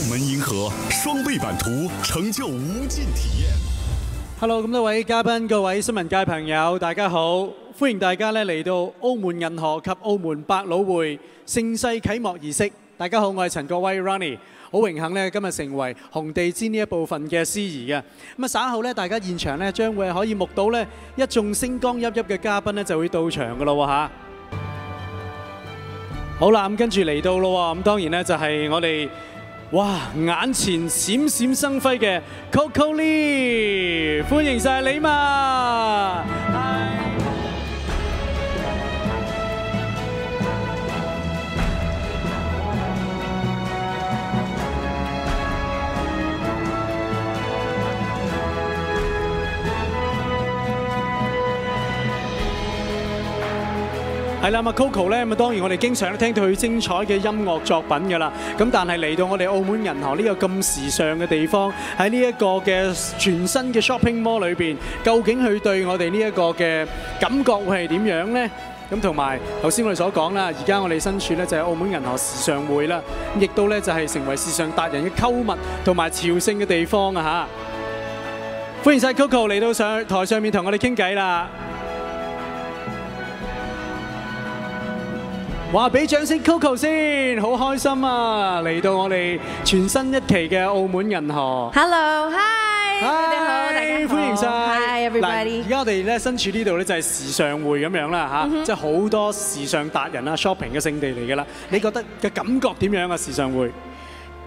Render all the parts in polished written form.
門銀河雙倍版圖，成就無盡體驗。Hello， 咁多位嘉賓、各位新聞界朋友，大家好！歡迎大家嚟到澳門銀河及澳門百老匯盛世啟幕儀式。大家好，我係陳國威 Ronnie， 好榮幸咧今日成為紅地毯呢一部分嘅司儀嘅。咁啊稍後咧，大家現場咧將會可以目睹咧一眾星光熠熠嘅嘉賓咧就會到場噶咯嚇。好啦，咁跟住嚟到咯，咁當然咧就係我哋哇眼前閃閃生輝嘅 Coco Lee， 歡迎晒你嘛！係啦，咁 Coco 咧，咁當然我哋經常都聽到佢精彩嘅音樂作品㗎啦。咁但係嚟到我哋澳門銀河呢個咁時尚嘅地方，喺呢一個嘅全新嘅 shopping mall 裏邊，究竟佢對我哋呢一個嘅感覺會係點樣呢？咁同埋頭先我哋所講啦，而家我哋身處咧就係澳門銀河時尚匯啦，亦都咧就係成為時尚達人嘅購物同埋朝聖嘅地方啊嚇！歡迎晒 Coco 嚟到上台上面同我哋傾偈啦！哇！俾掌聲 Coco 先，好開心啊！嚟到我哋全新一期嘅澳門銀河。Hello， Hi， 你哋好，大家好，歡迎晒 Hi everybody。而家我哋咧身處呢度咧就係時尚匯咁樣啦嚇，即係好多時尚達人啦 shopping 嘅聖地嚟㗎啦。你覺得嘅感覺點樣啊？時尚匯？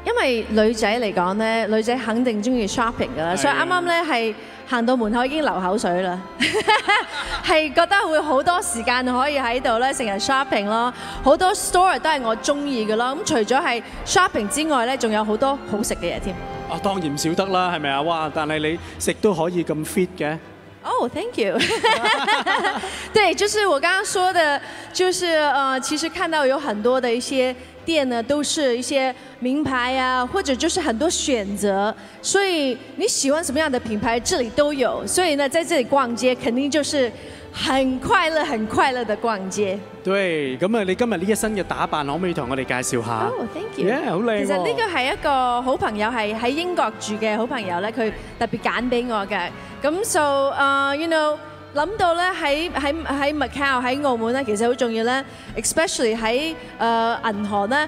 因為女仔嚟講咧，女仔肯定中意 shopping 㗎啦，所以啱啱咧係行到門口已經流口水啦，係覺得會好多時間可以喺度咧成日 shopping 咯，好多 store 都係我中意嘅咯。咁除咗係 shopping 之外咧，仲有好多好食嘅嘢添。啊，當然唔少得啦，係咪啊？哇！但係你食都可以咁 fit 嘅。Oh, thank you 。對，就是我剛剛說的，就是其實看到有很多的一些店呢，都是一些名牌啊，或者就是很多選擇，所以你喜歡什麼樣的品牌，這裡都有。所以呢，在這裡逛街，肯定就是很快樂的逛街。對，咁啊，你今日呢一身嘅打扮，可唔可以同我哋介紹下？ Oh, thank you。好靚喎。其實呢個係一個好朋友，係喺英國住嘅好朋友咧，佢特別揀俾我嘅。咁 you know 諗到咧喺Macau 喺澳門咧，其實好重要咧 ，especially 喺銀河咧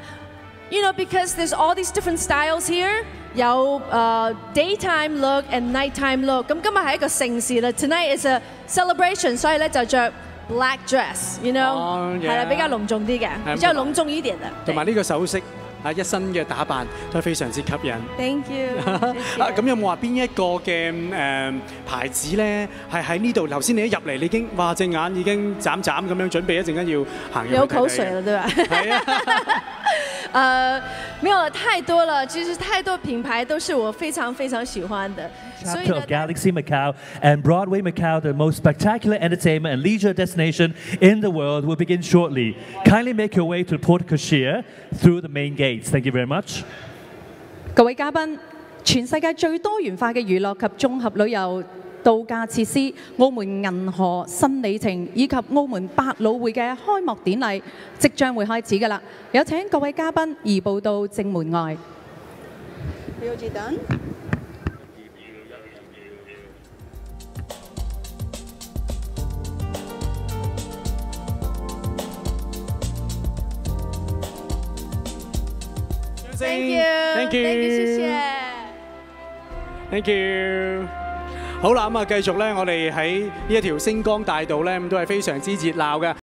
，you know because there's all these different styles here， 有daytime look and nighttime look。咁今日係一個盛事啦 ，tonight is a celebration， 所以咧就着 black dress，you know， 係啦，比較隆重啲嘅，比較隆重一點嘅。同埋呢個首飾。啊，一身嘅打扮都係非常之吸引。Thank you。咁有冇話邊一個嘅牌子咧？係喺呢度。頭先你一入嚟，你已經哇隻眼已經眨眨咁樣準備一陣間要行入去睇睇。有口水了，對吧？係啊。沒有了，太多了。其實太多品牌都是我非常非常喜歡的。Chapter of Galaxy Macau and Broadway Macau, the most spectacular entertainment and leisure destination in the world, will begin shortly. Kindly make your way to Port Koshia through the main gates. Thank you very much. 各位嘉賓，全世界最多元化嘅娛樂及綜合旅遊度假設施澳門銀河新里程以及澳門百老匯嘅開幕典禮即將會開始㗎啦！有請各位嘉賓移步到正門外。Thank you， 謝謝。Thank you。好啦，咁啊繼續咧，我哋喺呢一條星光大道咧，咁都係非常之熱鬧嘅。